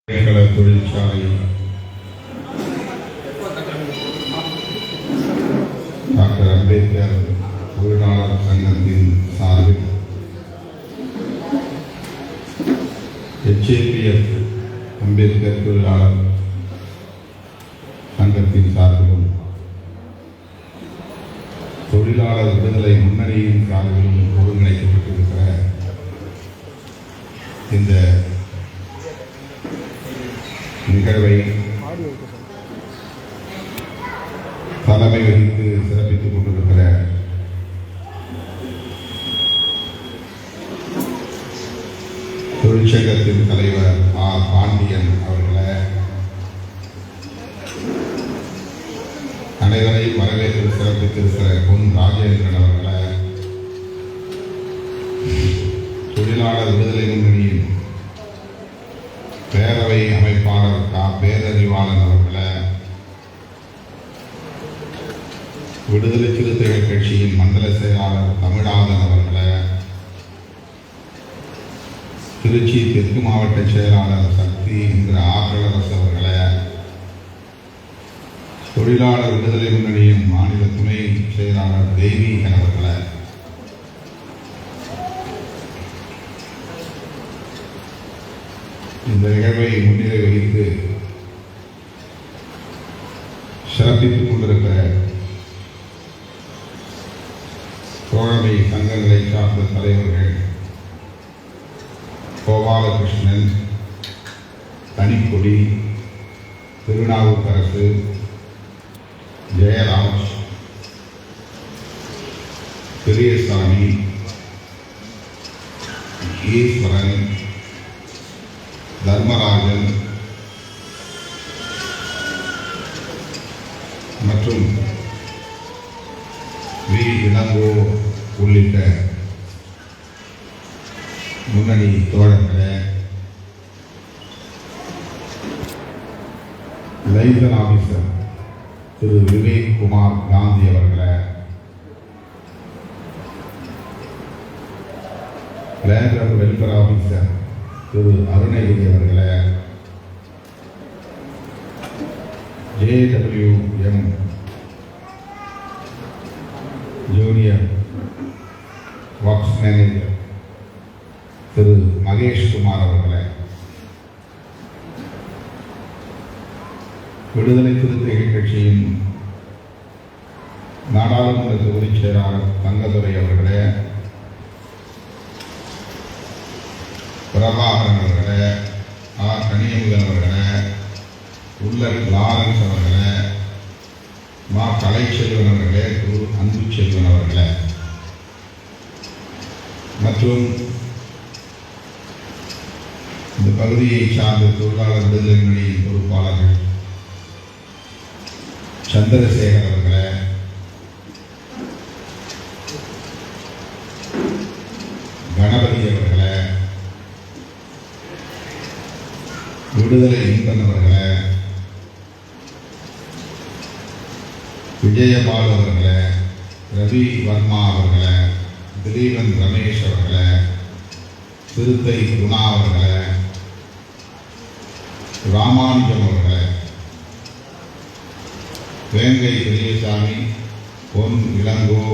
தொழிற்சாலை டாக்டர் அம்பேத்கர் தொழிலாளர் சங்கத்தின் சார்பில் HAPF அம்பேத்கர் தொழிலாளர் சங்கத்தின் சார்பிலும் தொழிலாளர் விடுதலை முன்னணியின் சார்பிலும் ஒருங்கிணைக்கப்பட்டிருக்கிற இந்த நிகழ்வை தலைமை வகித்து சிறப்பித்துக் கொண்டிருக்கிற தொழிற்சங்கத்தின் தலைவர் பாண்டியன் அவர்களை அனைவரையும் வரவேற்று சிறப்பித்திருக்கிற பொன் ராஜேந்திரன் அவர்களை, தொழிலாளர் விடுதலை முன்னணியின் பேரவை அமைப்பாளர் பேரறிவாளன் அவர்களை, விடுதலை சிறுத்தைகள் கட்சியின் மண்டல செயலாளர் தமிழாதன் அவர்களை, திருச்சி தெற்கு மாவட்ட செயலாளர் சக்தி என்கிற ஆற்றலரசு அவர்களை, தொழிலாளர் விடுதலை முன்னணியின் மாநில துணை செயலாளர் தெய்வீகன் அவர்களை, இந்த நிகழ்வை முன்னிலை வகித்து சிறப்பித்துக் கொண்டிருக்கிற தோழமை சங்கங்களை சார்ந்த தலைவர்கள் கோபாலகிருஷ்ணன், தனிக்கொடி, திருநாவுக்கரசு, ஜெயராஜ், பெரியசாமி, ஈஸ்வரன், தர்மராஜன் மற்றும் வி இளங்கோ உள்ளிட்ட முன்னணி தோழர்களே, லைசன் ஆபீசர் திரு விவேக் குமார் காந்தி அவர்களை, லேபர் வெல்ஃபேர் ஆபீசர் திரு அருணகிரி அவர்களை, JWM ஜூனியர் ஒர்க்ஸ் மேனேஜர் திரு மகேஷ்குமார் அவர்களை, விடுதலை சிறுத்தைகள் கட்சியின் நாடாளுமன்ற தொகுதி செயலாளர் தங்கதுரை அவர்களே, பிரபாகரன் அவர்களே, கனியமுதன் அவர்களே, உள்ளர் லாரன்ஸ் அவர்களே, மா கலைச்செல்வன் அவர்களே, திரு அன்பு செல்வன் அவர்களே மற்றும் இந்த பகுதியை சார்ந்த தொழிலாளர் விடுதலை முன்னணியின் பொறுப்பாளர்கள் சந்திரசேகர் அவர்களே, கணபதி அவர்களே, விடுதலை இன்பன் அவர்களே, விஜயபால் அவர்களே, ரவி வர்மா அவர்களே, திலீபன் ரமேஷ் அவர்களே, சிறுத்தை குணா அவர்களே, ராமானுஜம் அவர்களே, வேங்கை பெரியசாமி, பொன் இளங்கோ,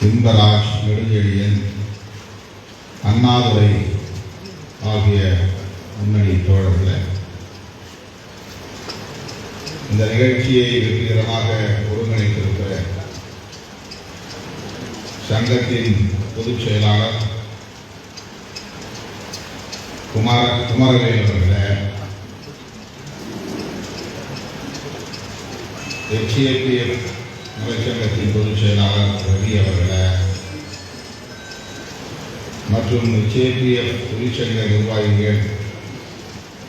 இன்பராஜ், நெடுஞ்செழியன், அண்ணாதுரை ஆகிய முன்னணி தோழர்களே, இந்த நிகழ்ச்சியை வெற்றிகரமாக ஒருங்கிணைத்திருக்கிற சங்கத்தின் பொதுச் செயலாளர் குமாரவேல் அவர்களே, HAPF நலச்சங்கத்தின் பொதுச் செயலாளர் ரவி அவர்களே மற்றும் HAPF தொழிற்சங்க நிர்வாகிகள்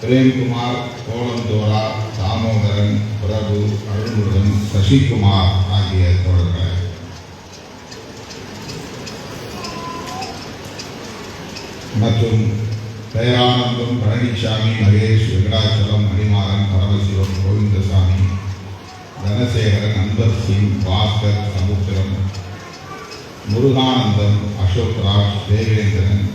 பிரேம்குமார், கோலந்தோரா, தாமோதரன், பிரபு, அருள்முருகன், சசிகுமார் ஆகிய தோழர்களே, மற்றும் பேரானந்தம், பழனிசாமி, மகேஷ், வெங்கடாச்சலம், மணிமாறன், பரமசிவம், கோவிந்தசாமி, தனசேகரன், அன்பர் சிங், பாஸ்கர், சமுத்திரம், முருகானந்தம், அசோக் ராஜ், தேவேந்திரன்,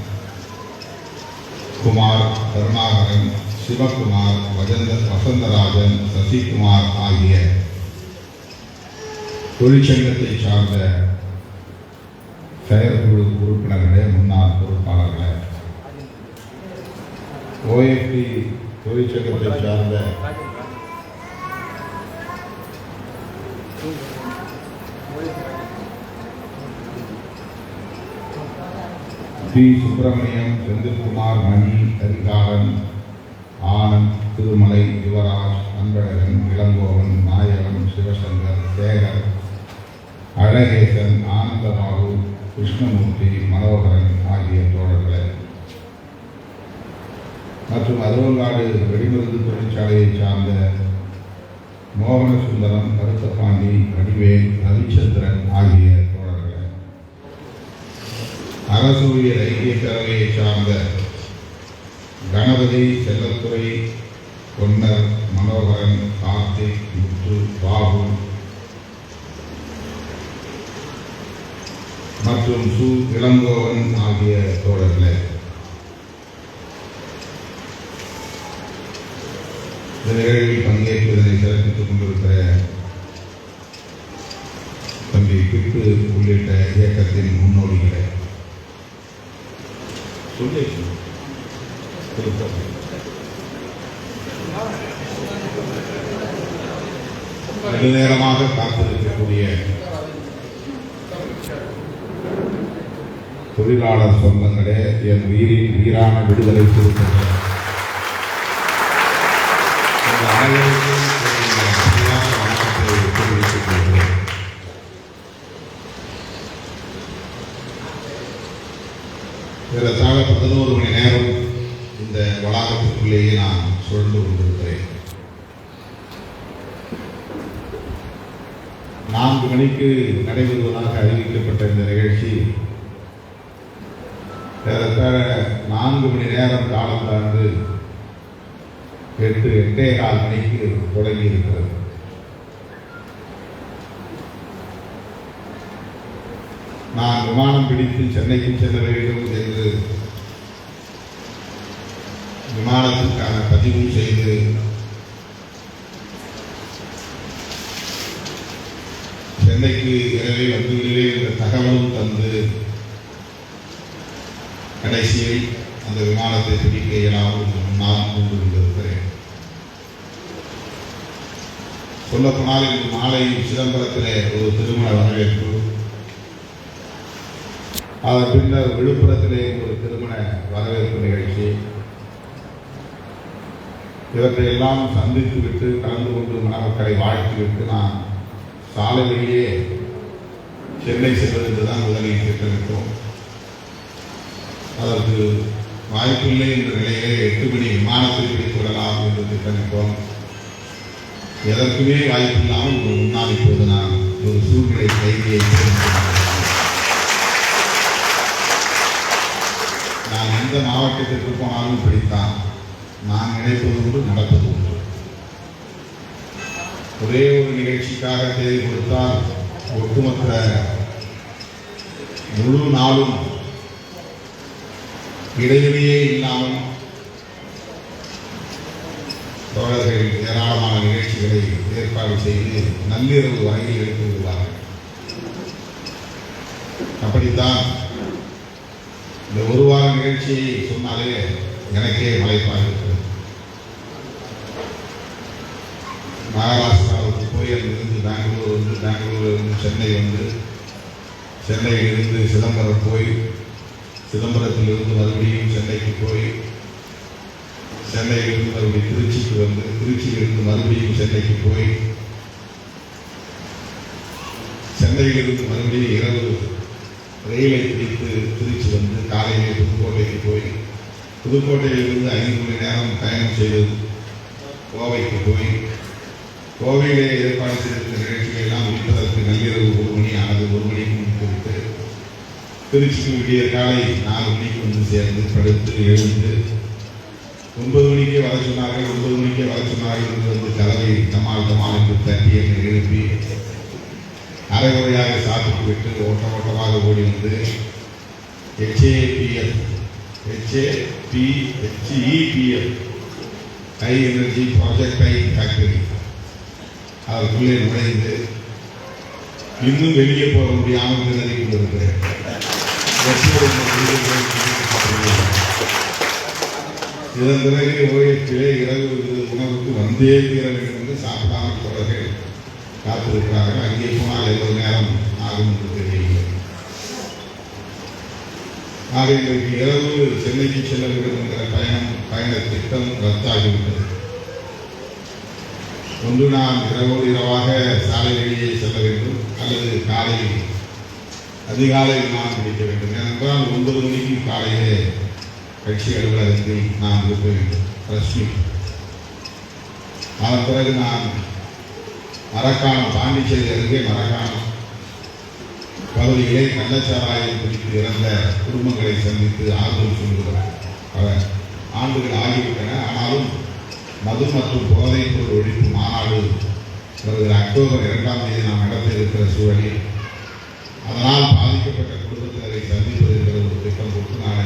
குமார், கருணாகரன், சிவகுமார், வசந்தராஜன், சசிகுமார் ஆகிய தொழிற்சங்கத்தை சார்ந்த செயற்குழு உறுப்பினர்களே, முன்னாள் பொறுப்பாளர்களே, OFT தொழிற்சங்கத்தை சார்ந்த பி. சுப்பிரமணியம், செந்தில்குமார், மணி, கரிகாலன், ஆனந்த், திருமலை, யுவராஜ், அன்பழகன், இளங்கோவன், நாயகன், சிவசங்கர், சேகர், அழகேசன், ஆனந்தபாபு, கிருஷ்ணமூர்த்தி, மனோகரன் ஆகிய தோழர்களே மற்றும் அருவங்காடு வெடிமருந்து தொழிற்சாலையை சார்ந்த மோகனசுந்தரம், கருத்தப்பாண்டி, வடிவேல், ரவிச்சந்திரன் ஆகிய தோழர்களே, அரசூழியல் ஐக்கிய பேரவையை சார்ந்த கணபதி, செல்லத்துறை, பொன்னர், மனோகரன், கார்த்திக், முத்து, பாபு மற்றும் சு. இளங்கோவன் ஆகிய தோழர்களே, இந்த நிகழ்வில் பங்கேற்பதனை சிறப்பித்துக் கொண்டிருக்கிற தம்பி பிட்டு உள்ளிட்ட இயக்கத்தின் முன்னோடிகளை நெடுநேரமாக காத்திருக்கக்கூடிய தொழிலாளர் சொந்தங்களே, என் உயிரின் உயிரான விடுதலை சிறுத்தைகளே, ஏறத்தாழ 11 மணி நேரம் இந்த வளாகத்துக்குள்ளேயே நான் சுழன்று கொண்டிருக்கிறேன். 4 மணிக்கு நடைபெறுவதாக அறிவிக்கப்பட்ட இந்த நிகழ்ச்சி ஏறத்தாழ 4 மணி நேரம் காலம் தாழ்ந்து 8:15 மணிக்கு தொடங்கி இருக்கிறது. நான் விமானம் பிடித்து சென்னைக்கு செல்ல வேண்டும் என்று விமானத்திற்கான பதிவு செய்து சென்னைக்கு இரவே வந்துவிடுவேன் என்ற தகவலும் தந்து கடைசியில் அந்த விமானத்தை பிடிக்க இயலாமல் நான் கொண்டு கொண்டிருக்கிறேன். சொல்லப்போனால் இன்று மாலை சிதம்பரத்திலே ஒரு திருமண வரவேற்பு, அதன் பின்னர் விழுப்புரத்திலே ஒரு திருமண வரவேற்பு நிகழ்ச்சி, இவற்றையெல்லாம் சந்தித்து விட்டு கலந்து கொண்டு மணமக்களை வாழ்த்திவிட்டு நான் சாலையிலேயே சென்னை செல்வதென்றுதான் முதலில் திட்டமிட்டோம். அதற்கு வாய்ப்பில்லை என்ற நிலையிலே 8 மணி விமானத்தில் பிடித்து விடலாம் என்று திட்டமிட்டோம். எதற்குமே வாய்ப்பில்லாமல் முன்னால் இப்போது நான் ஒரு சூழ்நிலை கைதியை நான் எந்த மாவட்டத்திற்கு போனாலும் பிடித்தான். நான் நினைப்பது ஒன்று, நடப்பது ஒன்று. ஒரே ஒரு நிகழ்ச்சிக்காக தேதி கொடுத்தால் ஒட்டுமொத்த முழு நாளும் இடைவெளியே இல்லாமல் தோழர்கள் ஏராளமான நிகழ்ச்சிகளை ஏற்பாடு செய்து நள்ளிரவு வரையில் எடுத்து விடுவார்கள். அப்படித்தான் இந்த ஒரு வார நிகழ்ச்சியை சொன்னாலே எனக்கே மலைப்பாக இருக்கிறது. மகாராஷ்டிராவுக்கு போய் அங்கிருந்து பெங்களூர் வந்து, பெங்களூரிலிருந்து சென்னை வந்து, சென்னையிலிருந்து சிதம்பரம் போய், சிதம்பரத்திலிருந்து மறுபடியும் சென்னைக்கு போய், சென்னையிலிருந்து மறுபடியும் திருச்சிக்கு வந்து, திருச்சியிலிருந்து மறுபடியும் சென்னைக்கு போய், சென்னையிலிருந்து மறுபடியும் இரவு ரயிலை பிடித்து திருச்சி வந்து காலையிலே புதுக்கோட்டைக்கு போய், புதுக்கோட்டையிலிருந்து 5 மணி நேரம் பயணம் செய்தது கோவைக்கு போய், கோவையிலே ஏற்பாடு செய்திருந்த நிகழ்ச்சிகளை எல்லாம் முடிப்பதற்கு நள்ளிரவு 1 மணி ஆனது. 1 மணிக்கு முடித்துவிட்டு திருச்சிக்கு விடிய காலை 4 மணிக்கு வந்து சேர்ந்து படுத்து எழுந்து 9 மணிக்கே வர சொன்னார்கள். 9 மணிக்கே வர சொன்னார்கள் என்று வந்து கதவை தமால் என்று தட்டி என்னை எழுப்பி அரைகுறையாக சாப்பிட்டு விட்டு ஓட்டமாக ஓடி வந்து HAPF HEPF high energy projectile factory அதற்குள்ளே நுழைந்து இன்னும் வெளியே போக முடியாமல் திணறி கொண்டிருக்கிறேன். இதன் பிறகு ஓய்விலே இரவு உணவுக்கு வந்தே தீர வேண்டும் என்று சாப்பிடாமல் தொடர்கள் காத்திருக்கிறார்கள். அங்கே போனால் எவ்வளவு நேரம் ஆகும் என்று தெரியவில்லை. ஆக இன்றைக்கு இரவு சென்னைக்கு செல்ல வேண்டும் என்கிற பயண திட்டம் ரத்தாகிவிட்டது. ஒன்று நான் இரவோடு இரவாக சாலை வழியே செல்ல வேண்டும் அல்லது அதிகாலையில் நான் பிடிக்க வேண்டும். ஏனென்றால் 9 மணிக்கு காலையிலே கட்சி அலுவலகத்தில் நான் இருக்க வேண்டும் ரஷ்மி. அதன் பிறகு நான் மரக்காணம் பாண்டிச்சேரி அருகே மரக்காணம் பகுதியிலே கள்ளச்சாராயம் பிடித்து இறந்த குடும்பங்களை சந்தித்து ஆறுதல் சொல்கிறார். பல ஆண்டுகள் ஆகிவிட்டன. ஆனாலும் மது மற்றும் போதைப் பொருள் ஒழிப்பு மாநாடு வருகிற அக்டோபர் 2ஆம் தேதி நாம் நடத்த இருக்கிற சூழலில் அதனால் பாதிக்கப்பட்ட குடும்பத்தினரை சந்திப்பது என்கிற ஒரு திட்டம் கொடுத்து நாளை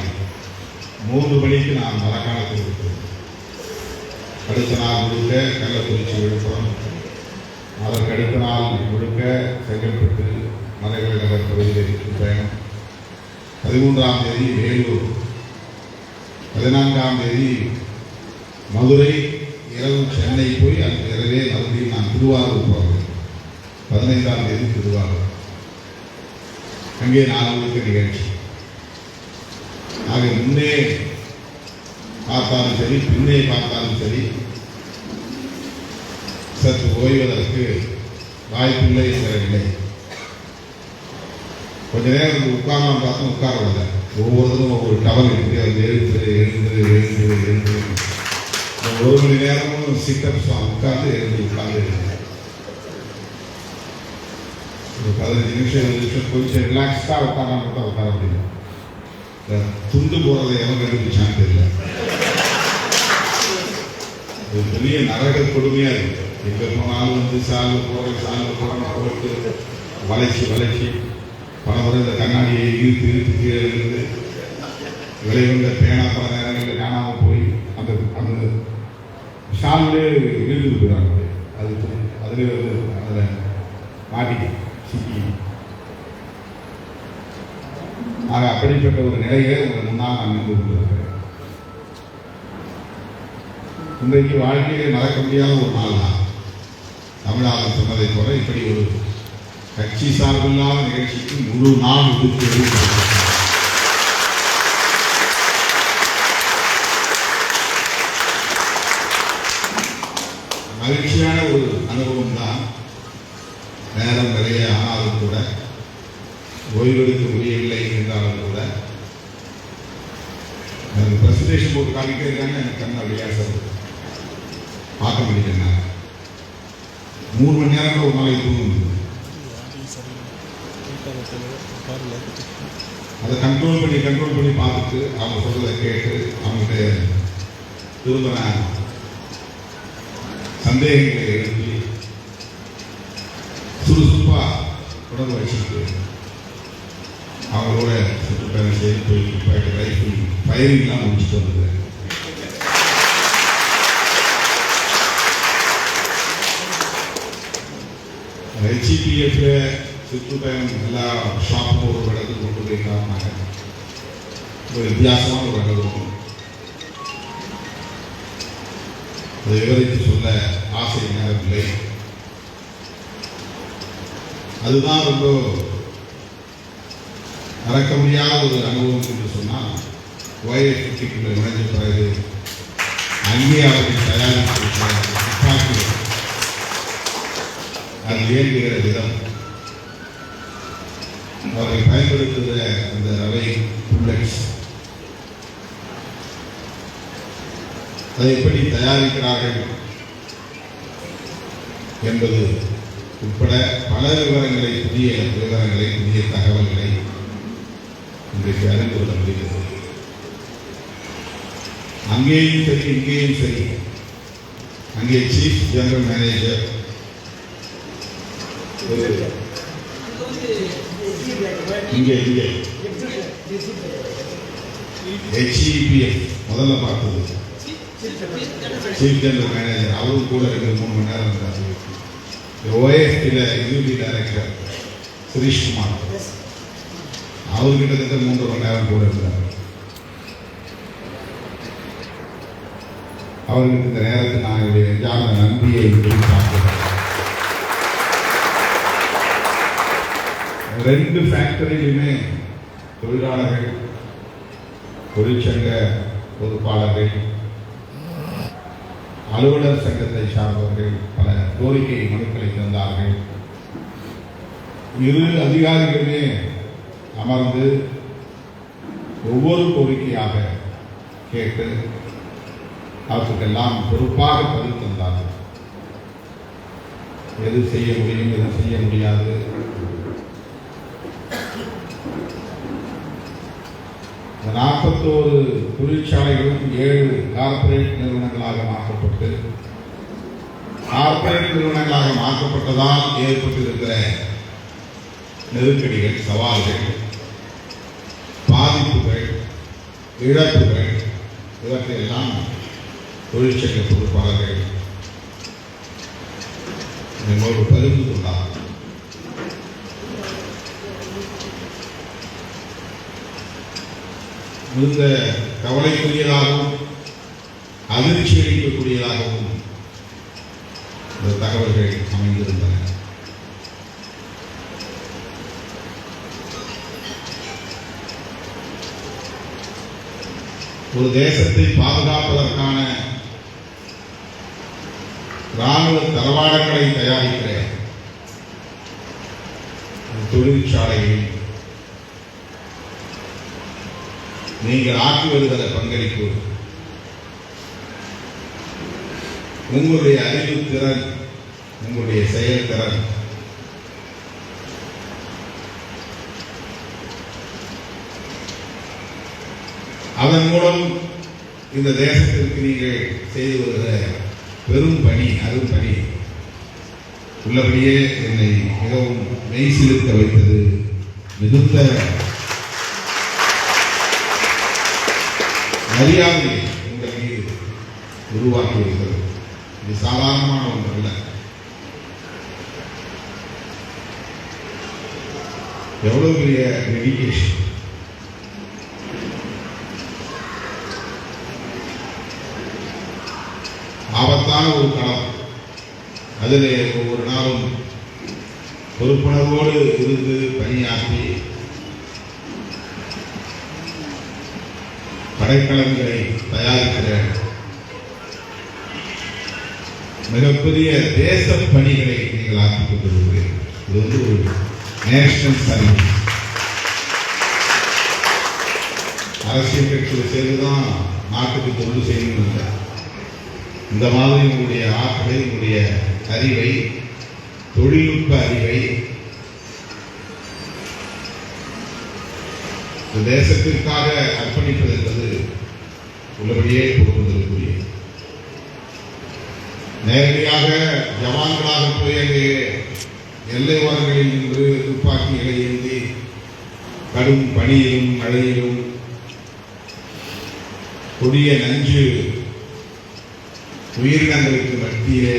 3 மணிக்கு நான் மரக்காணத்தில் இருக்கிறேன். அடுத்த நாள் முழுக்க கள்ளக்குறிச்சி விழுப்புரம், அதற்கு அடுத்த நாள் முழுக்க செங்கல்பட்டு மலைவாழ் நகர் பகுதியில் இருக்கும் பயணம். 13ஆம் தேதி வேலூர், 14ஆம் தேதி மதுரை, இரவு சென்னை போய் அந்த இரவே மறுபடியும் நான் திருவாரூர் போகிறேன். 15ஆம் தேதி திருவாரூர், அங்கே 4 மணிக்கு நிகழ்ச்சி. ஆக முன்னே பார்த்தாலும் சரி பின்னே பார்த்தாலும் சரி சற்று ஓய்வதற்கு வாய்ப்பில்லை என்கிறவில்லை. கொஞ்ச நேரம் உட்கார்லாம் பார்த்தோம், உட்கார விடல. ஒவ்வொருத்தரும் ஒவ்வொரு டவல் இப்படி வந்து எழுந்து 1 மணி நேரமும் சிட்டப்ஸ் உட்கார்ந்து உட்கார்ந்து ஒரு 15 நிமிஷம் 20 நிமிஷம் கொஞ்சம் ரிலாக்ஸ்டாக உட்கார முடியும். துண்டு போறதை எவன் கண்டுபிடிச்சான்னு தெரியல. ஒரு பெரிய நரக கொடுமையா இருக்கு. எங்க போனாலும் வந்து சாலை போட்டு வளைச்சி பல முறை இந்த கண்ணாடியை இழுத்து கீழே இருந்து விளைவுள்ள பேனா பல நேரங்களில் காணாமல் போய் அந்த ஷாலே இழுத்து போயிடாங்க. அதில் அதில் மாட்டிக்க சிக்கி. ஆக அப்படிப்பட்ட ஒரு நிலையை உங்கள் முன்னால் நான் நின்று கொண்டிருக்கிறேன். இன்றைக்கு வாழ்க்கையை மறக்க முடியாத ஒரு நாள் தான். தமிழாளர் சொன்னதை போல இப்படி ஒரு கட்சி சார்பில்லாத நிகழ்ச்சிக்கு முழு நாள் ஒதுக்கி மகிழ்ச்சியான ஒரு அனுபவம் தான். நேரம் நிறைய ஆனாலும் கூட, ஓய்வெடுக்க முடியவில்லை என்றாலும் கூட, எனக்கு பிரசன்டேஷன் போட்டு காமிக்க இருக்காங்க. எனக்கு கண்ணு அப்படியே பார்க்க முடியல. 3 மணி நேரம் ஒரு நாளைக்கு தூங்க. அதை கண்ட்ரோல் பண்ணி பார்த்துட்டு அவங்க சொல்றதை கேட்டு அவங்ககிட்ட திரும்ப சந்தேகங்களை எழுப்பி சுறுசுறுப்பா உடம்பு வச்சுட்டு அவங்களோட சுற்றுப்பயணம் செய்து போய் ரைஃபிள் ஃபயரிங்லாம் முடிச்சுட்டு வந்தது. HEPFல சுற்றுப்பயணம் எல்லா ஷாப்பும் ஒரு இடத்துக்கு கொண்டு போயிருக்காங்க. ஒரு வித்தியாசமான ஒரு அனுபவம். அதை விவரித்து சொல்ல ஆசை நேரமில்லை. அதுதான் ரொம்ப மறக்க முடியாத ஒரு அனுபவம் என்று சொன்னால், OIFFக்குள்ள நுழைஞ்ச பிறகு அங்கே அவர்கள் தயாரித்திருக்கிற துப்பாக்கி அது இயங்குகிற விதம், அவர்கள் பயன்படுத்துகிற அந்த ரவை புல்லட்ஸ், அதை எப்படி தயாரிக்கிறார்கள் என்பது உட்பட பல விவரங்களை, புதிய தகவல்களை இன்றைக்கு அறிந்து கொள்ள முடிகிறது. அங்கேயும் சரி இங்கேயும் சரி. அங்கே சீஃப் ஜெனரல் மேனேஜர் இங்கே HEPF முதல்ல பார்த்தது சீஃப் ஜெனரல் மேனேஜர், அவரும் கூட 3 மணி நேரம் இருந்தார். OFTல யூடி டைரக்டர் சுரேஷ்குமார், அவர் கிட்டத்தட்ட 3 மணி நேரம் கூட இருந்தார். அவர்களுக்கு இந்த நேரத்தில் நான் என்னுடைய நெஞ்சார்ந்த நன்றியை பார்க்கிறேன். 2 ஃபேக்டரியிலுமே தொழிலாளர்கள், தொழிற்சங்க பொறுப்பாளர்கள், அலுவலர் சங்கத்தை சார்ந்தவர்கள் பல கோரிக்கை மனுக்களை தந்தார்கள். 2 அதிகாரிகளுமே அமர்ந்து ஒவ்வொரு கோரிக்கையாக கேட்டு அவற்றுக்கெல்லாம் பொறுப்பாக பதில் தந்தார்கள். எது செய்ய முடியும், எது செய்ய முடியாது, இந்த 41 தொழிற்சாலைகளும் 7 கார்ப்பரேட் நிறுவனங்களாக மாற்றப்பட்டு, கார்ப்பரேட் நிறுவனங்களாக மாற்றப்பட்டதால் ஏற்பட்டிருக்கிற நெருக்கடிகள், சவால்கள், பாதிப்புகள், இழப்புகள் இவற்றையெல்லாம் தொழிற்சங்க பொறுப்பாளர்கள் என்னோடு பகிர்ந்து கொண்டார். மிகுந்த கவலைக்குரியதாகவும் அதிர்ச்சி அளிக்கக்கூடியதாகவும் இந்த தகவல்கள் அமைந்திருந்தன. ஒரு தேசத்தை பாதுகாப்பதற்கான ராணுவ தளவாடங்களை தயாரிக்கிற தொழிற்சாலைகளில் நீங்கள் ஆற்றி வருகிற பங்களிப்பு, உங்களுடைய அறிவுத்திறன், உங்களுடைய செயல்திறன், அதன் மூலம் இந்த தேசத்திற்கு நீங்கள் செய்து வருகிற பெரும் பணி, அரும் பணி உள்ளபடியே என்னை மிகவும் மெய் சிலிர்க்க வைத்தது. மிகுந்த மரியாதையை உங்கள் மீது உருவாக்கி வருகிறது. இது சாதாரணமான ஒன்று அல்ல. எவ்வளவு பெரிய டெடிகேஷன். ஆபத்தான ஒரு களம், அதிலே ஒவ்வொரு நாளும் பொறுப்புணர்வோடு இருந்து பணியாற்றி படைக்கலங்களை தயாரிக்கிற மிகப்பெரிய தேச பணிகளை நீங்கள் ஆக்கிக் கொண்டிருக்கிறீர்கள். இது ஒரு நேஷனல் சர்வீஸ். அரசியல் கட்சியில் சேர்ந்துதான் நாட்டுக்கு தொண்டு செய்யணும் இல்லை. இந்த மாதிரி உங்களுடைய ஆற்றலை, உங்களுடைய அறிவை, தொழில்நுட்ப அறிவை இந்த தேசத்திற்காக அர்ப்பணிப்பது என்பது உள்ளபடியே கொடுப்பதற்குரிய. நேரடியாக ஜவான்களாக போய் அங்கே எல்லை ஓரங்களில் நின்று துப்பாக்கிகளை ஏந்தி கடும் பனியிலும் மழையிலும் கொடிய நஞ்சு உயிரினங்களுக்கு மத்தியிலே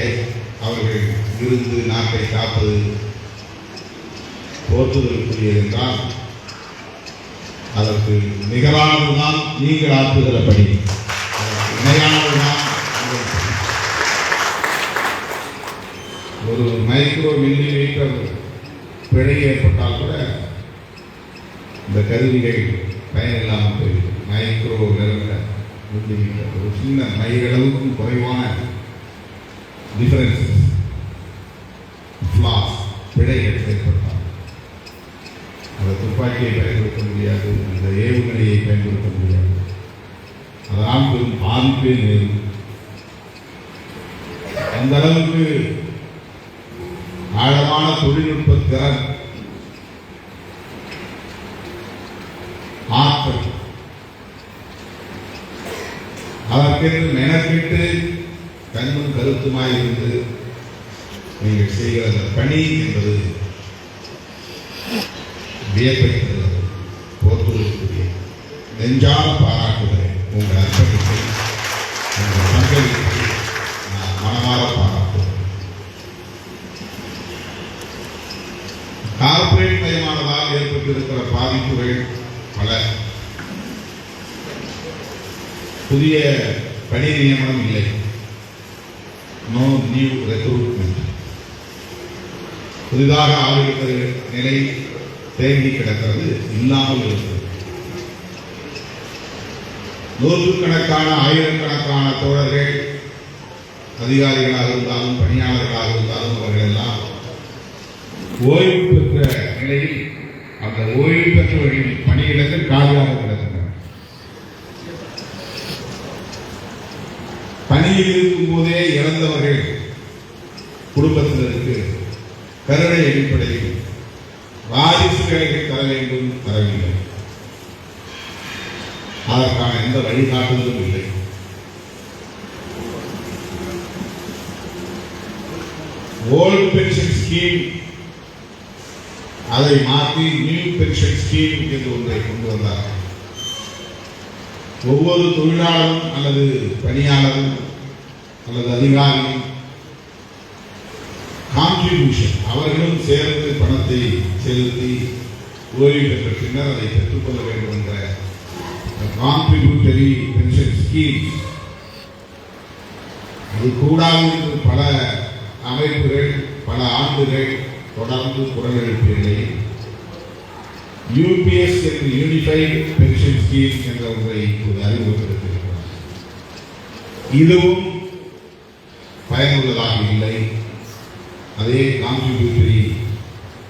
அவர்கள் இருந்து நாட்டை காப்பது போற்றுதலுக்குரியது என்றால் அதற்கு நிகரானதுதான் நீங்கள் ஆற்றுகிற பணி, இணையானதுதான். ஒரு மைக்ரோ மில்லி மீட்டர் பிழை ஏற்பட்டால் கூட இந்த கருவிகள் பயனில்லாமல் போயிடும். மைக்ரோ லெவலில் மில்லி மீட்டர், ஒரு சின்ன மைகளவுக்கும் குறைவான டிஃபரன்சஸ், ஃப்ளாஸ், பிழைகள் ஏற்பட்டால் அந்த துப்பாக்கியை பயன்படுத்த முடியாது, அந்த ஏவுகணையை பயன்படுத்த முடியாது. அதனால் பெரும் பாதிப்பே நேரும். அந்த அளவுக்கு ஆழமான தொழில்நுட்ப திறன், ஆற்றல், அதற்கென்று மெனக்கிட்டு கண்ணும் கருத்துமாய் இருந்து நீங்கள் செய்கிற அந்த பணி என்பது வியப்பை தருகிறது, போற்றுவதற்குரிய. நெஞ்சார பாராட்டுகிறேன். உங்கள் அர்ப்பணிப்பை, உங்கள் பங்களிப்பை நான் மனமாற பாராட்டுகிறேன். கார்ப்பரேட் மயமானதால் ஏற்பட்டிருக்கிற பாதிப்புகள் பல. புதிய பணி நியமனம் இல்லை, நோ நியூ ரெக்ரூட்மெண்ட். புதிதாக ஆளுகிற நிலை தேங்கி கிடக்கிறது, இல்லாமல் இருக்கிறது. நூற்றுக்கணக்கான ஆயிரக்கணக்கான தோழர்கள் அதிகாரிகளாக இருந்தாலும் பணியாளர்களாக இருந்தாலும் அவர்கள் எல்லாம் ஓய்வு பெற்ற நிலையில் அந்த ஓய்வு பெற்றவர்களின் பணியிடத்தில் காலியாக கிடக்கின்றன. பணியில் இருக்கும் போதே இறந்தவர்கள் குடும்பத்தினருக்கு கருணை அடிப்படையில் வாரிசுகளை தர வேண்டும், தரவில்லை. அதற்கான எந்த வழிகாட்டுதலும் இல்லை. ஓல்டு பென்ஷன் ஸ்கீம் அதை மாற்றி நியூ பென்ஷன் ஸ்கீம் என்று ஒன்றை கொண்டு வந்தார். ஒவ்வொரு தொழிலாளரும் அல்லது பணியாளரும் அல்லது அதிகாரியும் கான்ட்ரிபியூஷன் அவர்களும் சேர்ந்து பணத்தை செலுத்தி ஓய்வு பெற்ற பின்னர் அதை பெற்றுக்கொள்ள வேண்டும் என்ற கான்ட்ரிபியூட்டரி பென்ஷன் ஸ்கீம் அது கூடாது என்று பல அமைப்புகள் பல ஆண்டுகள் தொடர்ந்து குரல் எழுப்பிய நிலையில் யூபிஎஸ் என்று யூனிஃபைடு பென்ஷன் ஸ்கீம் என்ற ஒன்றை இப்போது அறிமுகப்படுத்தியிருக்கிறார். இதுவும் பயனுள்ளதாக இல்லை. அதே கான்ட்ரிபியூட்டரி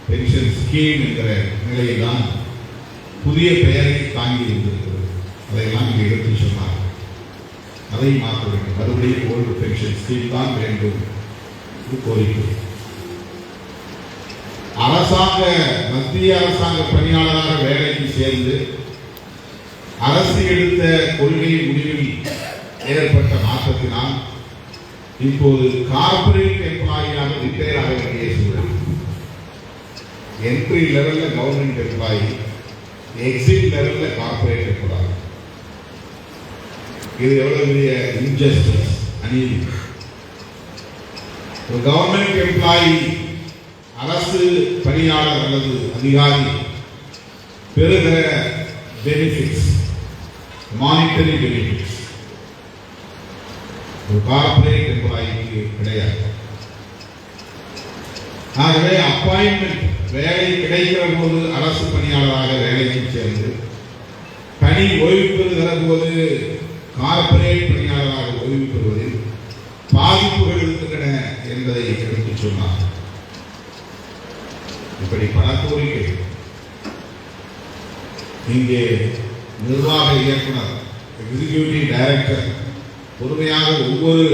பென்ஷன் ஸ்கீம் என்கிற நிலையில்தான் புதிய பெயரை தாங்கி இருந்திருக்கிறது. அதையெல்லாம் இங்கே எடுத்து சொன்னார். அதை மாற்ற வேண்டும். மறுபடியும் ஓல்டு பென்ஷன் ஸ்கீம் தான் வேண்டும் இது கோரிக்கை. மத்திய அரசாங்க பணியாளராக வேலைக்கு சேர்ந்து அரசு எடுத்த கொள்கை முடிவில் ஏற்பட்ட மாற்றத்தினால் இப்போது கார்பரேட் எம்ப்ளாயியாக ரிட்டையர் ஆக வேண்டிய சூழல். என்ட்ரி லெவல்ல கவர்மெண்ட் எம்ப்ளாயி, எக்ஸிட் லெவல்ல கார்பரேட் எம்ப்ளாயி. இது எவ்வளவு பெரிய இன்ஜஸ்டிஸ், அநீதி. ஒரு கவர்மெண்ட் எம்ப்ளாயி அரசு பணியாளர் அல்லது அதிகாரி பெறுகிற பெனிஃபிட்ஸ், மானிட்டரி பெனிஃபிட்ஸ் ஒரு கார்பரேட் எம்ப்ளாயிக்கு கிடையாது. ஆகவே அப்பாயின்மெண்ட் வேலை கிடைக்கிற போது அரசு பணியாளராக வேலைக்கு சேர்ந்து பணி ஓய்வு பெறுகிற போது கார்பரேட் பணியாளராக ஓய்வு பெறுவதில் பாதிப்புகள் இருக்கின்றன என்பதை எடுத்து சொன்னார். இப்படி பல கோரிக்கை. இங்கே நிர்வாக இயக்குனர், எக்ஸிகியூட்டிவ் டைரக்டர் பொறுமையாக ஒவ்வொரு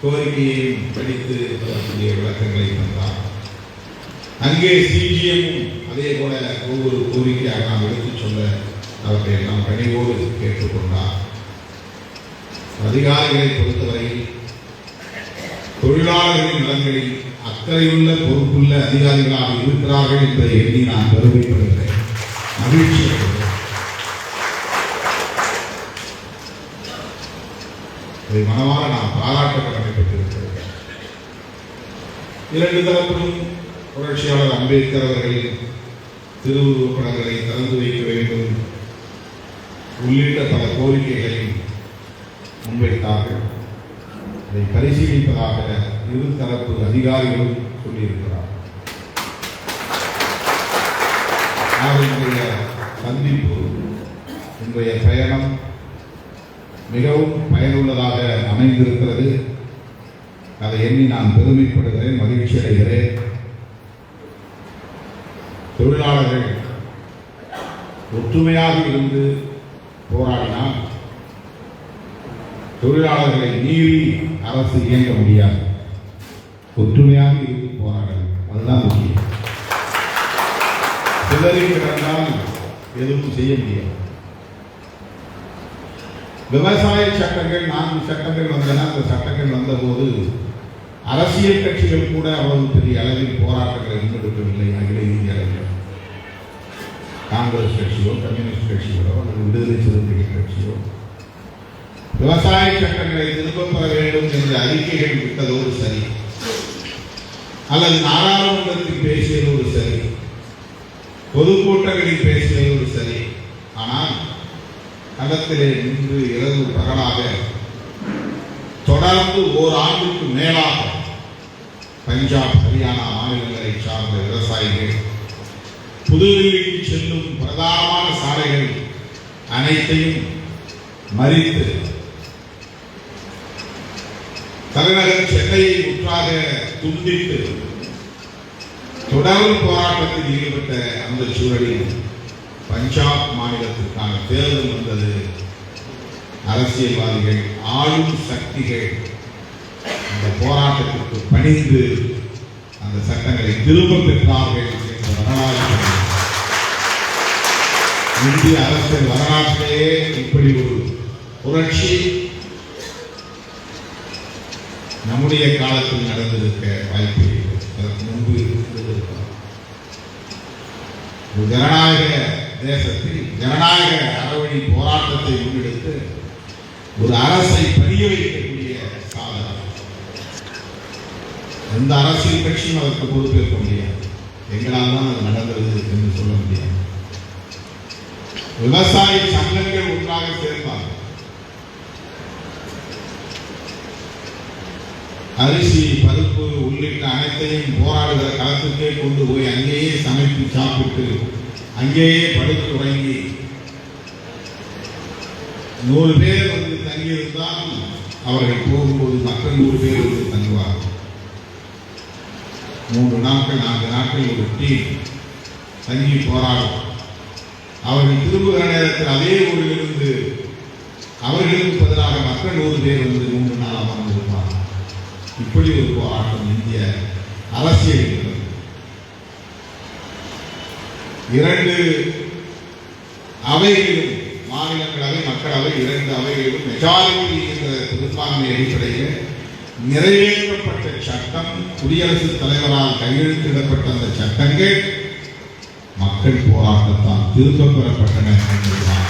கோரிக்கையையும் படித்து அதற்குரிய விளக்கங்களை தந்தார். அங்கே சிஜிஎம்மும் அதே போல ஒவ்வொரு கோரிக்கையாக நாம் எடுத்துச் சொல்ல அவற்றை நாம் கனிவோடு கேட்டுக்கொண்டார். அதிகாரிகளை பொறுத்தவரையில் தொழிலாளர்களின் நலன்களில் அக்கறையுள்ள பொறுப்புள்ள அதிகாரிகளாக இருக்கிறார்கள் என்பதை எண்ணி நான் பெருமைப்படுகிறேன், மகிழ்ச்சி அடைகிறேன். இதை மனமாக நாம் பாராட்ட கடமைப்பட்டிருக்கிறோம். இரண்டு தரப்பிலும் புரட்சியாளர் அம்பேத்கர் அவர்களின் திருவுருவப் படங்களை திறந்து வைக்க வேண்டும் உள்ளிட்ட பல கோரிக்கைகளையும் முன்வைத்தார்கள். அதை பரிசீலிப்பதாக இரு தரப்பு அதிகாரிகளும் சொல்லியிருக்கிறார். இன்றைய சந்திப்பு, இன்றைய பயணம் மிகவும் பயனுள்ளதாக அமைந்திருக்கிறது. அதை எண்ணி நான் பெருமைப்படுகிறேன், மகிழ்ச்சி அடைகிறேன். தொழிலாளர்கள் ஒற்றுமையாக இருந்து போராடினால் தொழிலாளர்களை மீறி அரசு இயங்க முடியாது. ஒற்றுமையாக இருந்து போராடல், அதுதான் முக்கியம். சிலரை கிடந்தால் எதுவும் செய்ய முடியாது. விவசாய சட்டங்கள் 4 சட்டங்கள் வந்தன. அந்த சட்டங்கள் வந்தபோது அரசியல் கட்சிகள் கூட அவ்வளவு பெரிய அளவில் போராட்டங்களை முன்னெடுக்கவில்லை. அகில இந்திய அளவில் காங்கிரஸ் கட்சியோ கம்யூனிஸ்ட் கட்சிகளோ அல்லது விடுதலை சிறுத்தைகள் கட்சியோ விவசாய சட்டங்களை திரும்பப் பெற வேண்டும் என்ற அறிக்கைகள் விட்டதோடு சரி, அல்லது நாடாளுமன்றத்தில் பேசியதோடு சரி, பொதுக்கூட்டங்களில் பேசியதோடு சரி. ஆனால் களத்திலே நின்று இரவு பகலாக தொடர்ந்து ஓராண்டுக்கு மேலாக பஞ்சாப், ஹரியானா மாநிலங்களை சார்ந்த விவசாயிகள் புதுதில்லிக்கு செல்லும் பிரதானமான சாலைகள் அனைத்தையும் மறித்து தலைநகர் சென்னையை முற்றாக துண்டித்து தொடர் போராட்டத்தில் ஈடுபட்ட அந்த சூழலில் பஞ்சாப் மாநிலத்திற்கான தேர்தல் வந்தது. அரசியல்வாதிகள், ஆளும் சக்திகள் அந்த போராட்டத்திற்கு பணிந்து அந்த சட்டங்களை திரும்ப பெற்றார்கள் என்ற வரலாறு இந்திய அரசியல் வரலாற்றிலேயே இப்படி ஒரு புரட்சி நம்முடைய காலத்தில் நடந்திருக்க வாய்ப்பு அதற்கு முன்பு இருந்திருக்கலாம். ஒரு ஜனநாயக தேசத்தில் ஜனநாயக அறவழி போராட்டத்தை முன்னெடுத்து ஒரு அரசை பணிய வைக்கக்கூடிய சாதனை எந்த அரசியல் கட்சியும் அதற்கு பொறுப்பேற்க முடியாது. எங்களால் தான் அது நடந்தது என்று சொல்ல முடியாது. விவசாய சங்கங்கள் ஒன்றாக சேர்ந்தார்கள். அரிசி, பருப்பு உள்ளிட்ட அனைத்தையும் போராடுகிற களத்துக்கே கொண்டு போய் அங்கேயே சமைத்து சாப்பிட்டு அங்கேயே படுத்து உறங்கி 100 பேர் வந்து தங்கியிருந்தால் அவர்கள் போகும்போது மக்கள் 100 பேர் வந்து தங்குவார்கள். 3 நாட்கள் 4 நாட்கள் ஒரு டீம் தங்கி போராடும். அவர்கள் திரும்புகிற நேரத்தில் அதே ஊரிலிருந்து அவர்களுக்கு பதிலாக மக்கள் 100 பேர் வந்து 3 நாள் அமர்ந்திருப்பார்கள். இப்படி ஒரு போராட்டம் இந்திய அரசியல். 2 அவைகளிலும், மாநிலங்களவை, மக்களவை 2 அவைகளிலும் மெஜாரிட்டி என்ற பெரும்பான்மை அடிப்படையில் நிறைவேற்றப்பட்ட சட்டம், குடியரசுத் தலைவரால் கையெழுத்திடப்பட்ட அந்த சட்டங்கள் மக்கள் போராட்டத்தால் திரும்பப் பெறப்பட்டன என்பதுதான்.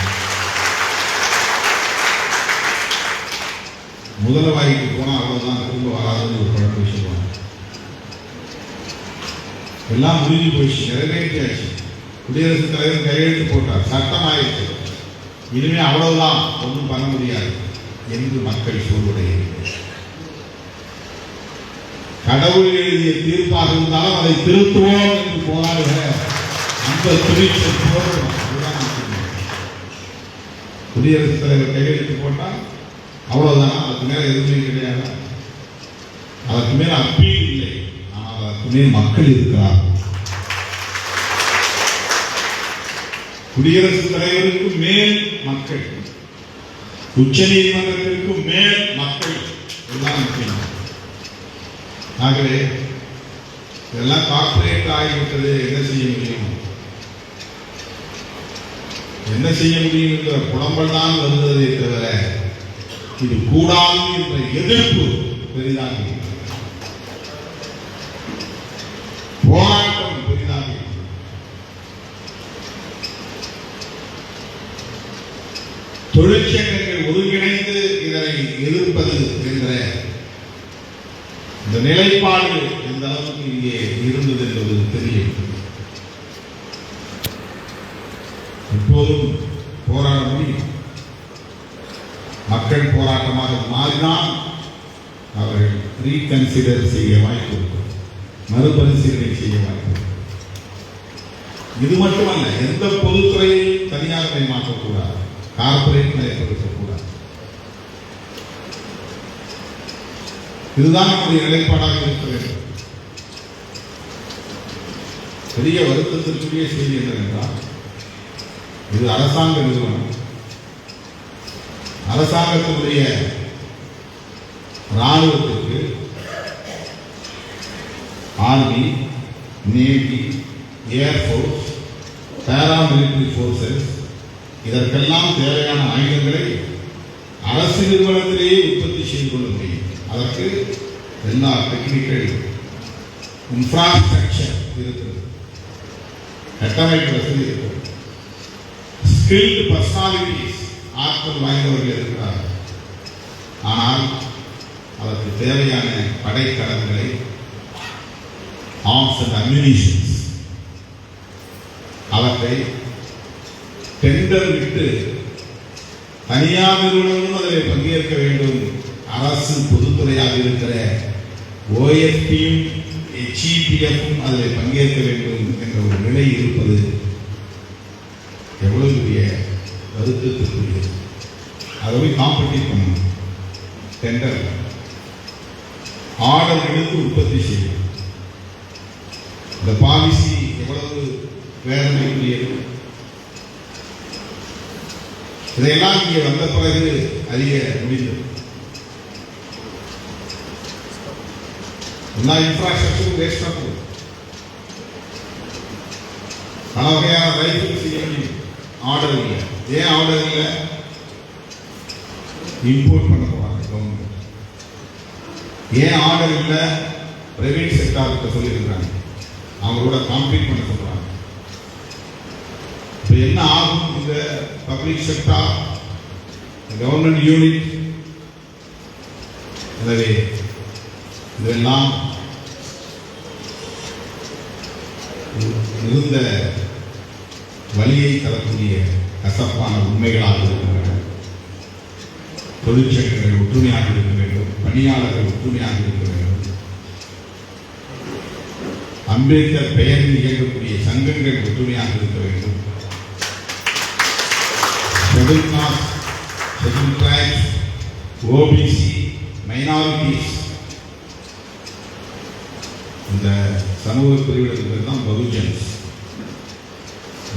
முதலவாய்க்கு போனால் அவ்வளவுதான், திரும்ப வராதுன்னு ஒரு பழக்கம் சொல்லுவாங்க. எல்லாம் முடிஞ்சு போயிடுச்சு, நிறைவேற்றியாச்சு. குடியரசுத் தலைவர் கையெழுத்து போட்டார், சட்டம் ஆயிடுச்சு, இனிமே அவ்வளவுதான், ஒன்றும் பண்ண முடியாது என்று மக்கள் சொல்வடைகிறது. கடவுள் எழுதிய தீர்ப்பாக இருந்தாலும் அதை திருத்துவோம் என்று போராடுகிற அந்த துணிச்சல் போராடும். குடியரசுத் தலைவர் கையெழுத்து போட்டால் அவ்வளவுதான், அதுக்கு மேல எதுவுமே கிடையாது. அதற்கு மேல அப்பீல் இல்லை. ஆனால் அதற்கு மேல் மக்கள் இருக்கிறார்கள். குடியரசுத் தலைவருக்கு மேல் மக்கள், உச்ச நீதிமன்றத்திற்கு மேல் மக்கள் எல்லாம் முக்கியம். ஆகவே இதெல்லாம் கார்பரேட் ஆகிவிட்டது. என்ன செய்ய முடியும்? என்ன செய்ய முடியும் என்ற புலம்பல் தான் வருவதை தவிர இது கூடாது என்ற எதிர்ப்பு பெரிதாக, போராட்டம் பெரிதாக. தொழிற்சங்கங்கள் ஒருங்கிணைந்து இதனை எதிர்ப்பது என்ற இந்த நிலைப்பாடு எந்த அளவுக்கு இங்கே இருந்தது என்பது தெரியும். இப்போதும் போராட முடியும். மக்கள் போராட்டமாக மாறினால் அவர்கள் ரீகன்சிடர் செய்ய வாய்ப்பு இருக்கும், மறுபரிசீலனை செய்ய வாய்ப்பு இருக்கும். இது மட்டுமல்ல, எந்த பொதுத்துறையையும் தனியார் மயமாக்கக்கூடாது, கார்பரேட் மயப்படுத்தக்கூடாது. இதுதான் நம்முடைய நிலைப்பாடாக இருக்க வேண்டும். பெரிய வருத்தத்திற்குரிய செய்தி என்னவென்றால், இது அரசாங்க நிறுவனம். அரசாங்கத்தினுடைய ராணுவத்திற்கு army, navy, air force, paramilitary forces இதற்கெல்லாம் தேவையான ஆயுதங்களை அரசு நிறுவனத்திலேயே உற்பத்தி செய்து கொள்ள முடியும். அதற்கு எல்லா டெக்னிக்கல் இன்ஃப்ராஸ்ட்ரக்சர் இருக்கிறது, கட்டமைப்பு வசதி இருக்கிறது. ஸ்கில்டு பர்சனாலிட்டிஸ், ஆற்றல் வாய்ந்தவர்கள் இருக்கிறார்கள். ஆனால் அதற்கு தேவையான படைக்கலன்களை, ஆர்ம்ஸ் அண்ட் அம்யூனிஷன்ஸ், அவற்றை டெண்டர் விட்டு தனியார் நிறுவனங்களும் அதில் பங்கேற்க வேண்டும். அரசு பொதுத்துறையாக இருக்கிற OFPயும் HEPFும் அதில் பங்கேற்க வேண்டும் என்ற ஒரு நிலை இருப்பது எவ்வளவு பெரிய வருத்தத்திற்குரியது. அதை போய் காம்படிட் பண்ணணும். டெண்டர் ஆர்டர் எடுத்து உற்பத்தி செய்யும். இந்த பாலிசி எவ்வளவு வேதனைக்குரியது. இதையெல்லாம் இங்கே வந்த பிறகு அறிய முடிந்தது. எல்லா இன்ஃப்ராஸ்ட்ரக்சரும் வேஸ்ட் ஆகும். பல வகையான ரைஃபிள் செய்ய முடியும். ஆர்டர் இல்லை. ஏன் ஆர்டர் இல்லை? இம்போர்ட் பண்ண போறாங்க கவர்மெண்ட். ஏன் ஆர்டர் இல்லை? பிரைவேட் செக்டாருக்கு சொல்லியிருக்கிறாங்க, அவங்களோட காம்பீட் பண்ண சொல்றாங்க. இப்போ என்ன ஆகும்? இந்த பப்ளிக் செக்டார், கவர்மெண்ட் யூனிட், எனவே இதெல்லாம் மிகுந்த வலியை தரக்கூடிய கசப்பான உண்மைகளாக இருக்கின்றன. தொழிற்சங்கங்கள் ஒற்றுமையாக இருக்க வேண்டும், பணியாளர்கள் ஒற்றுமையாக இருக்க வேண்டும். அம்பேத்கர் பெயரில் இயங்கக்கூடிய சங்கங்கள் ஒற்றுமையாக இருக்க வேண்டும். Schedule cost, schedule tribes, OBC, minorities, இந்த சமூக பிரிவினர்கள் தான் பகுஜன்ஸ்.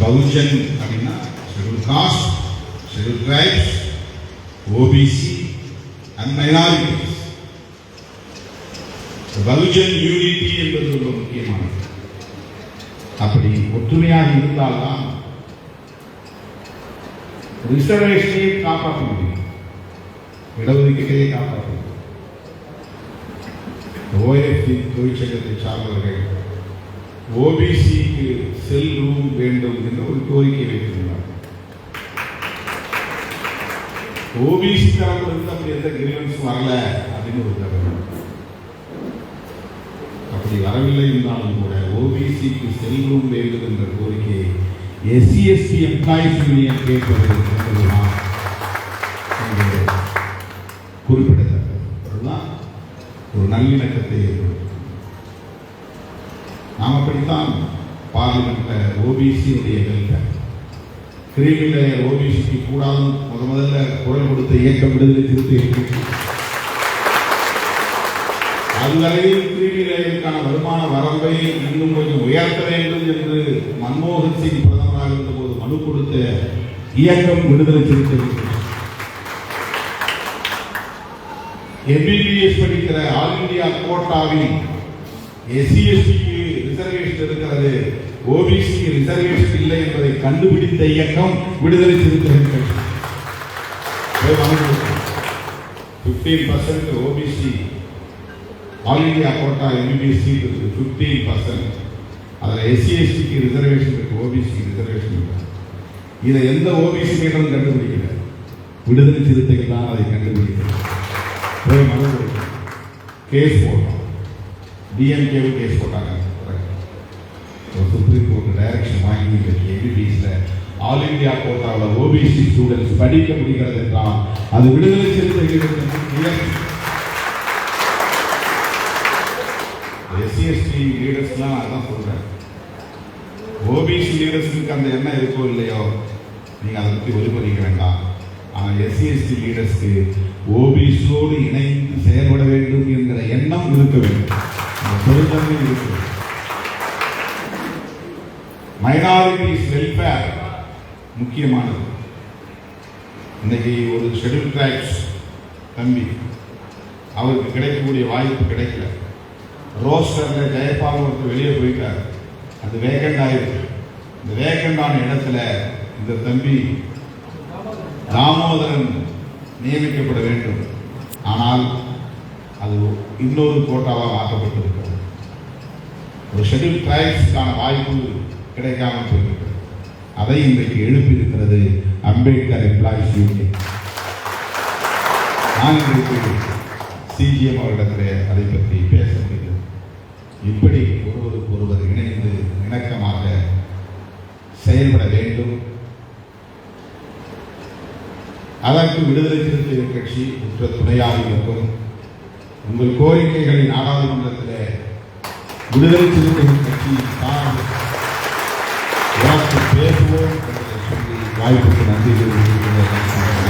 பகுஜன் அப்படின்னா schedule cost, schedule tribes, OBC and minorities. Bahujan unity என்பது ரொம்ப முக்கியமானது. அப்படி ஒற்றுமையாக இருந்தால்தான் ரிசர்வேஷனை காப்பாற்ற முடியும், இடஒதுக்கீட்டை காப்பாற்ற முடியும். OFP தொழிற்சங்கத்தை சார்ந்தவர்கள் OBCக்கு செல் ரூம் வேண்டும் என்ற ஒரு கோரிக்கை வைத்திருந்தார். OBC தரப்பிலிருந்து அப்படி எந்த கிரீவன்ஸ் வரல அப்படின்னு ஒரு தகவல். அப்படி வரவில்லை என்றாலும் கூட OBCக்கு செல் ரூம் வேண்டும் என்ற கோரிக்கையை SC/ST எம்ப்ளாயிஸ் யூனியன் கேட்பது என்பதுதான் குறிப்பிடத்தக்கது. அதுதான் ஒரு நல்லிணக்கத்தை ஏற்படுத்தும். நாம் அப்படித்தான் பார்லிமெண்ட்ல OBC-உடைய வெல்ஃபேர், கிரீமி லேயர் OBCக்கு கூடாது முதல்ல குரல் கொடுத்த இயக்கம் விடுதலை திருத்த இயக்கம். அதுவரையில் கிரீமி லேயருக்கான வருமான வரம்பை இன்னும் கொஞ்சம் உயர்த்த வேண்டும் என்று மன்மோகன் சிங் பிரதமராக இருந்தபோது மனு கொடுத்த இயக்கம் விடுதலை திருத்த இயக்கம். MBBS படிக்கிற ஆல் இந்தியா கோட்டாவில் SC/STக்கு ரிசர்வேஷன் இருக்கிறது, OBCக்கு ரிசர்வேஷன் இல்லை என்பதை கண்டுபிடித்த இயக்கம் விடுதலை சிறுத்தைகள் கட்சி. 15% OBC all India quota MBBS seat இருக்கு, 15%. அதில் SC/STக்கு ரிசர்வேஷன் இருக்கு, OBCக்கு ரிசர்வேஷன் இருக்கு. இதை எந்த OBC மீட்டரும் கண்டுபிடிக்கல, விடுதலை சிறுத்தைகள் தான் அதை கண்டுபிடிக்கிறது. கேஸ் போட்டோம், DMK கேஸ் போட்டாங்க. சுப்ரீம் கோர்ட் டைரக்ஷன் வாங்கி MBBSல ஆல் இந்தியா கோட்டாவில் OBC ஸ்டூடெண்ட்ஸ் படிக்க முடிகிறது என்றால் அது விடுதலை சிறுத்தைகள். SC/ST லீடர்ஸ்லாம் அதான் சொல்றேன். OBC லீடர்ஸுக்கு அந்த எண்ணம் இருக்கோ இல்லையோ, நீங்க அதை பற்றி ஒளிபரிக்க வேண்டாம். ஆனால் SC/ST லீடர்ஸ்க்கு OBCயோடு இணைந்து செயல்பட வேண்டும் என்கிற எண்ணம் இருக்க வேண்டும், பெருந்தன்மை இருக்க வேண்டும். மைனாரிட்டிஸ் வெல்ஃபேர் முக்கியமானது. இன்னைக்கு ஒரு ஷெட்யூல் ட்ரைப்ஸ் தம்பி, அவருக்கு கிடைக்கக்கூடிய வாய்ப்பு கிடைக்கல. ரோஸ்டர்ல ஜெயபால் ஒருத்தர் வெளியே போயிட்டார், அது வேகண்ட் ஆயிருக்கு. இந்த வேகண்டான இடத்துல இந்த தம்பி தாமோதரன் நியமிக்கப்பட வேண்டும். ஆனால் அது இன்னொரு கோட்டாவாக ஆக்கப்பட்டிருக்கிறது. ஒரு ஷெட்யூல் ட்ரைப்ஸுக்கான வாய்ப்பு கிடைக்காமல் போயிருக்கிறது. அதை இன்றைக்கு எழுப்பியிருக்கிறது அம்பேத்கர் எம்ப்ளாயிஸ் யூனியன். நான் இன்றைக்கு சிஜிஎம் அவர்களிடத்திலே அதை பற்றி பேச முடியும். இப்படி ஒருவருக்கு ஒருவர் இணைந்து இணக்கமாக செயல்பட வேண்டும். அதற்கு விடுதலை சிறுத்தைகள் கட்சி உற்ற துணையாக இருக்கும். உங்கள் கோரிக்கைகளை நாடாளுமன்றத்தில் விடுதலை சிறுத்தைகள் கட்சி பேசுவோம் என்பதை சொல்லி வாய்ப்புக்கு நன்றி தெரிவித்துள்ளேன்.